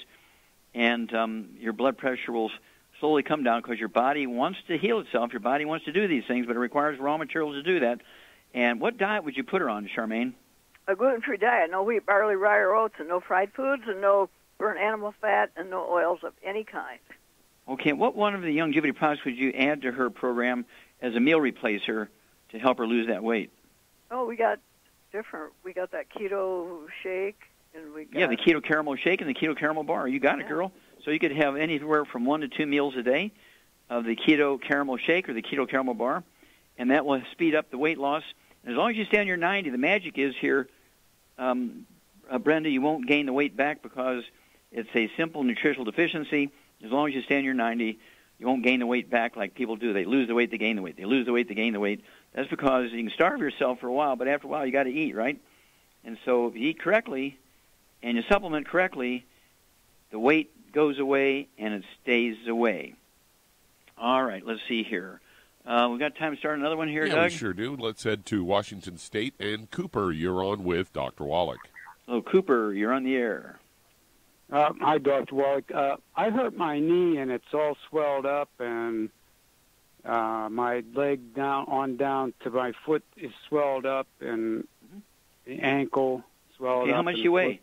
And your blood pressure will slowly come down because your body wants to heal itself. Your body wants to do these things, but it requires raw materials to do that. And what diet would you put her on, Charmaine? A gluten-free diet. No wheat, barley, rye, or oats, and no fried foods, and no burnt animal fat, and no oils of any kind. Okay, what one of the longevity products would you add to her program as a meal replacer to help her lose that weight? Oh, we got different. We got that keto shake, and we got... Yeah, the keto caramel shake and the keto caramel bar. You got it, girl. So you could have anywhere from 1 to 2 meals a day of the keto caramel shake or the keto caramel bar, and that will speed up the weight loss. And as long as you stay on your 90, the magic is here, Brenda, you won't gain the weight back because it's a simple nutritional deficiency. As long as you stay on your 90, you won't gain the weight back like people do. They lose the weight, they gain the weight. They lose the weight, they gain the weight. That's because you can starve yourself for a while, but after a while you got to eat, right? And so if you eat correctly and you supplement correctly, the weight goes away and it stays away. All right, let's see here. We've got time to start another one here, yeah, Doug? We sure do. Let's head to Washington State. And Cooper, you're on with Dr. Wallach. Hello, Cooper. You're on the air. Hi, Dr. Wallach. I hurt my knee, and it's all swelled up, and my leg down to my foot is swelled up, and the ankle swelled okay, up. How much do you weigh?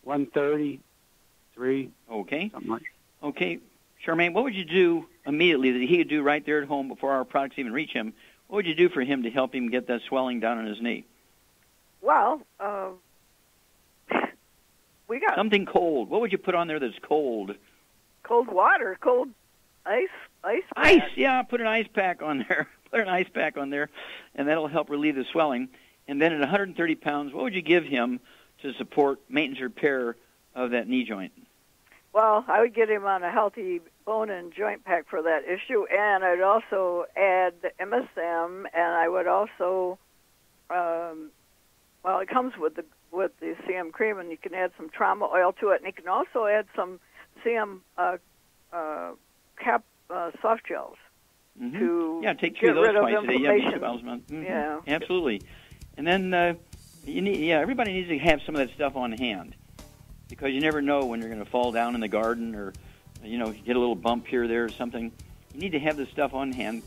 133. Okay. Something like that. Okay. Charmaine, what would you do immediately that he could do right there at home before our products even reach him? What would you do for him to help him get that swelling down on his knee? Well, we got... Something cold. What would you put on there that's cold? Cold water, cold ice pack. Ice, yeah, put an ice pack on there. Put an ice pack on there, and that'll help relieve the swelling. And then at 130 pounds, what would you give him to support maintenance repair of that knee joint? Well, I would get him on a healthy bone and joint pack for that issue, and I'd also add the MSM, and I would also, well, it comes with the CM cream, and you can add some trauma oil to it, and you can also add some CM cap soft gels to take 3 of those twice a day. Yeah, absolutely. And then everybody needs to have some of that stuff on hand, because you never know when you're going to fall down in the garden or, get a little bump here or there or something. You need to have this stuff on hand.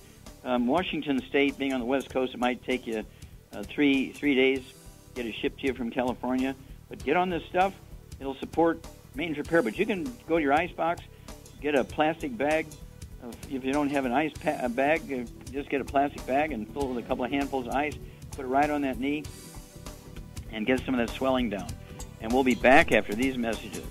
Washington State, being on the West Coast, it might take you 3 days, get it shipped to you from California. But get on this stuff. It'll support maintenance repair. But you can go to your ice box, get a plastic bag. If you don't have an ice bag, just get a plastic bag and fill it with a couple of handfuls of ice, put it right on that knee, and get some of that swelling down. And we'll be back after these messages.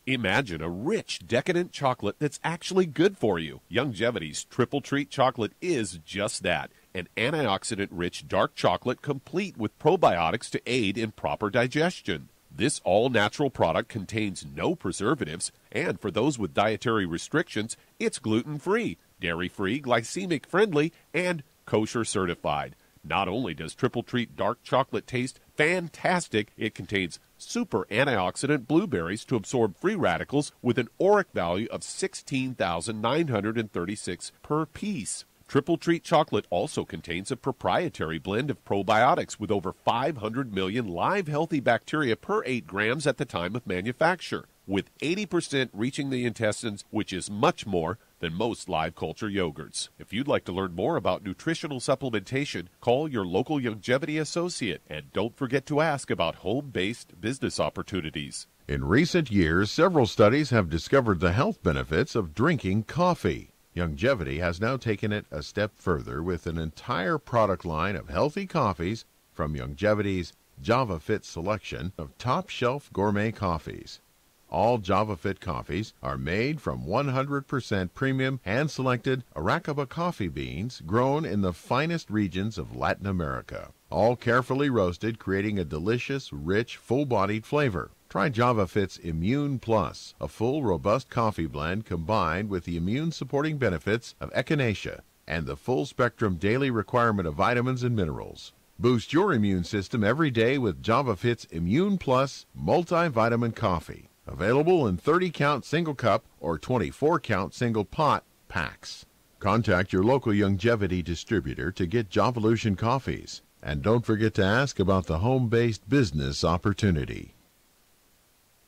Imagine a rich, decadent chocolate that's actually good for you. Longevity's Triple Treat chocolate is just that. An antioxidant-rich dark chocolate complete with probiotics to aid in proper digestion. This all-natural product contains no preservatives, and for those with dietary restrictions, it's gluten-free, dairy-free, glycemic-friendly, and kosher certified. Not only does Triple Treat dark chocolate taste fantastic, it contains super antioxidant blueberries to absorb free radicals with an ORAC value of 16,936 per piece. Triple Treat chocolate also contains a proprietary blend of probiotics with over 500 million live healthy bacteria per 8 grams at the time of manufacture. With 80% reaching the intestines, which is much more, than most live culture yogurts. If you'd like to learn more about nutritional supplementation, call your local longevity associate, and don't forget to ask about home-based business opportunities. In recent years, several studies have discovered the health benefits of drinking coffee. Longevity has now taken it a step further with an entire product line of healthy coffees from Longevity's JavaFit selection of top-shelf gourmet coffees. All JavaFit coffees are made from 100% premium hand-selected Arequipa coffee beans grown in the finest regions of Latin America, all carefully roasted, creating a delicious, rich, full-bodied flavor. Try JavaFit's Immune Plus, a full, robust coffee blend combined with the immune-supporting benefits of echinacea and the full-spectrum daily requirement of vitamins and minerals. Boost your immune system every day with JavaFit's Immune Plus multivitamin coffee. Available in 30-count single cup or 24-count single pot packs. Contact your local Longevity distributor to get Javalution coffees. And don't forget to ask about the home-based business opportunity.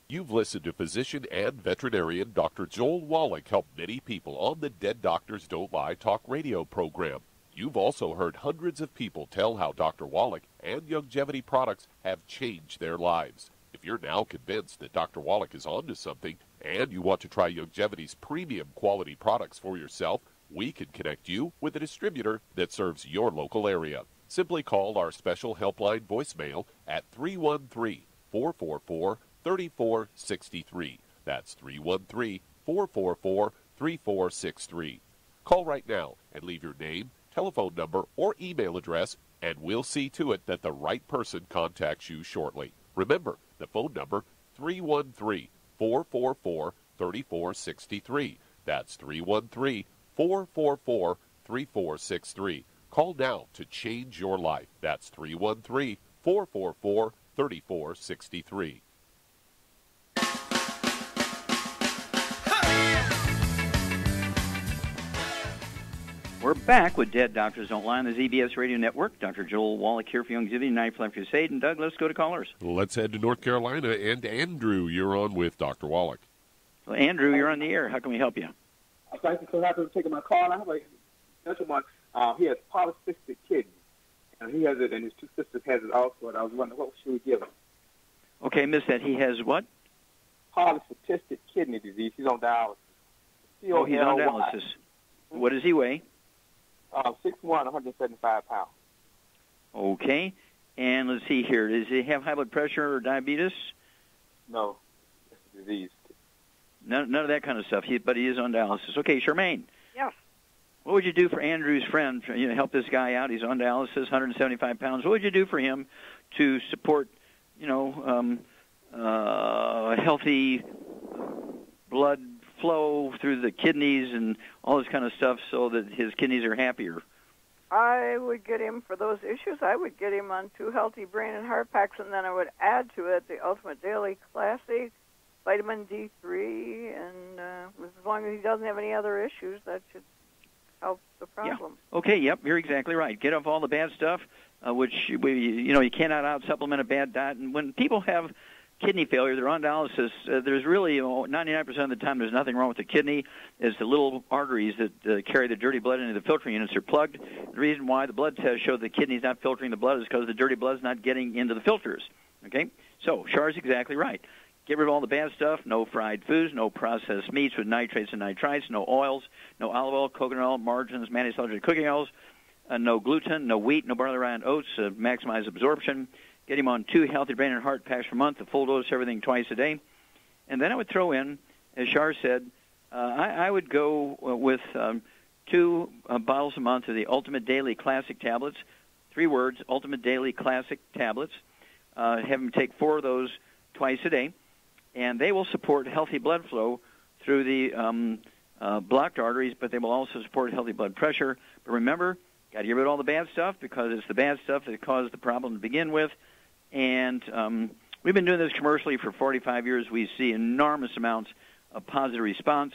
You've listened to physician and veterinarian Dr. Joel Wallach help many people on the Dead Doctors Don't Lie talk radio program. You've also heard hundreds of people tell how Dr. Wallach and Longevity products have changed their lives. If you're now convinced that Dr. Wallach is onto something and you want to try Longevity's premium quality products for yourself, we can connect you with a distributor that serves your local area. Simply call our special helpline voicemail at 313-444-3463. That's 313-444-3463. Call right now and leave your name, telephone number, or email address, and we'll see to it that the right person contacts you shortly. Remember, the phone number, 313-444-3463. That's 313-444-3463. Call now to change your life. That's 313-444-3463. We're back with Dead Doctors Don't Lie on the ZBS Radio Network. Dr. Joel Wallach here for Longevity, Night for Life Crusade. And Doug, let's go to callers. Let's head to North Carolina. And Andrew, you're on with Dr. Wallach. Well, Andrew, you're on the air. How can we help you? Thank you so much for taking my call. I have a gentleman. He has polycystic kidney, and he has it, and his two sisters has it also. And I was wondering, what should we give him? Okay, missed that. He has what? Polycystic kidney disease. He's on dialysis. Oh, he's on dialysis. What does he weigh? 6'1", 175 pounds. Okay. And let's see here. Does he have high blood pressure or diabetes? No. It's a disease. None of that kind of stuff. But he is on dialysis. Okay, Charmaine. Yes. What would you do for Andrew's friend? Help this guy out. He's on dialysis, 175 pounds. What would you do for him to support, healthy blood flow through the kidneys and all this kind of stuff so that his kidneys are happier? I would get him, for those issues, I would get him on 2 healthy brain and heart packs, and then I would add to it the Ultimate Daily Classic, vitamin D3, and as long as he doesn't have any other issues, that should help the problem. Yeah. Okay, yep, you're exactly right. Get off all the bad stuff, which, you cannot out-supplement a bad diet. And when people have kidney failure, they're on dialysis, there's really 99% of the time there's nothing wrong with the kidney. It's the little arteries that carry the dirty blood into the filtering units are plugged. The reason why the blood tests show the kidney's not filtering the blood is because the dirty blood's not getting into the filters. Okay? So, Char's exactly right. Get rid of all the bad stuff, no fried foods, no processed meats with nitrates and nitrites, no oils, no olive oil, coconut oil, margarines, manufactured cooking oils, no gluten, no wheat, no barley, rye, and oats, maximize absorption. Get him on 2 healthy brain and heart packs per month, a full dose, everything twice a day. And then I would throw in, as Char said, I would go with 2 bottles a month of the Ultimate Daily Classic tablets. 3 words, Ultimate Daily Classic tablets. Have him take 4 of those twice a day. And they will support healthy blood flow through the blocked arteries, but they will also support healthy blood pressure. But remember, got to get rid of all the bad stuff because it's the bad stuff that caused the problem to begin with. And we've been doing this commercially for 45 years. We see enormous amounts of positive response.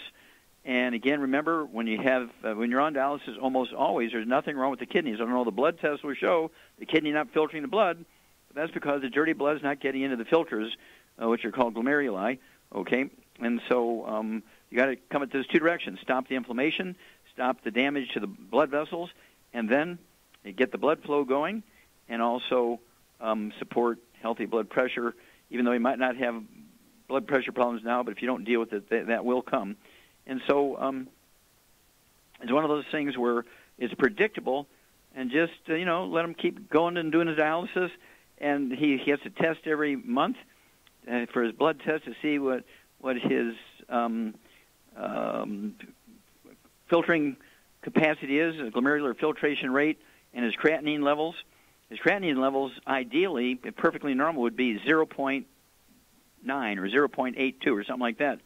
And again, remember, when you're on dialysis, almost always there's nothing wrong with the kidneys. I don't know, the blood tests will show the kidney not filtering the blood, but that's because the dirty blood is not getting into the filters, which are called glomeruli. Okay, And so you got to come at this two directions: stop the inflammation, stop the damage to the blood vessels, and then get the blood flow going, and also support healthy blood pressure. Even though you might not have blood pressure problems now, but if you don't deal with it, that will come. And so it's one of those things where it's predictable, and just let him keep going and doing his dialysis. And he has to test every month for his blood test to see what his filtering capacity is, his glomerular filtration rate, and his creatinine levels. His creatinine levels, ideally, perfectly normal, would be 0.9 or 0.82 or something like that.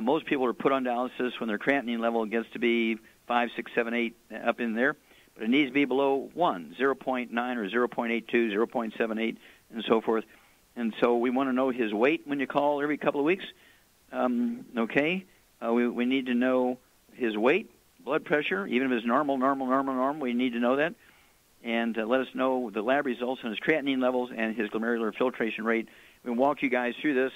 Most people are put on dialysis when their creatinine level gets to be 5, 6, 7, 8, up in there. But it needs to be below 1, 0.9 or 0.82, 0.78, and so forth. And so we want to know his weight when you call every couple of weeks. Okay? We need to know his weight, blood pressure, even if it's normal, we need to know that. And let us know the lab results on his creatinine levels and his glomerular filtration rate. We'll walk you guys through this,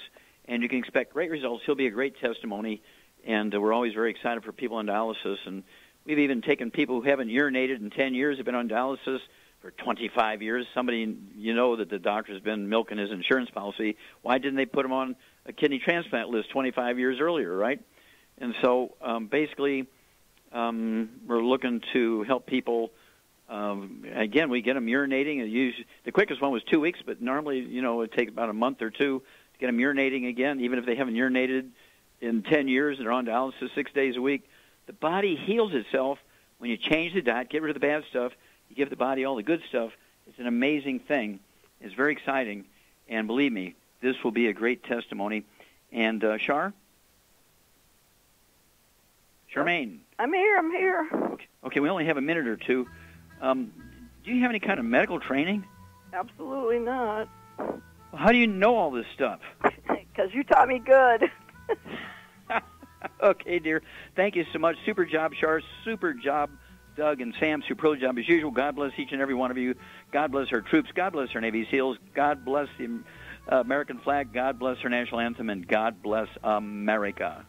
and you can expect great results. He'll be a great testimony, and we're always very excited for people on dialysis. And we've even taken people who haven't urinated in 10 years, have been on dialysis for 25 years. Somebody, that the doctor's been milking his insurance policy. Why didn't they put him on a kidney transplant list 25 years earlier, right? And so basically we're looking to help people. Again, we get them urinating. The quickest one was 2 weeks, but normally, it takes about a month or two to get them urinating again, even if they haven't urinated in 10 years and they're on dialysis 6 days a week. The body heals itself when you change the diet, get rid of the bad stuff, you give the body all the good stuff. It's an amazing thing. It's very exciting, and believe me, this will be a great testimony. And Charmaine. I'm here. Okay, we only have a minute or two. Do you have any kind of medical training? Absolutely not. Well, how do you know all this stuff? Because you taught me good. Okay, dear. Thank you so much. Super job, Char. Super job, Doug and Sam. Super job as usual. God bless each and every one of you. God bless our troops. God bless our Navy SEALs. God bless the American flag. God bless our national anthem. And God bless America.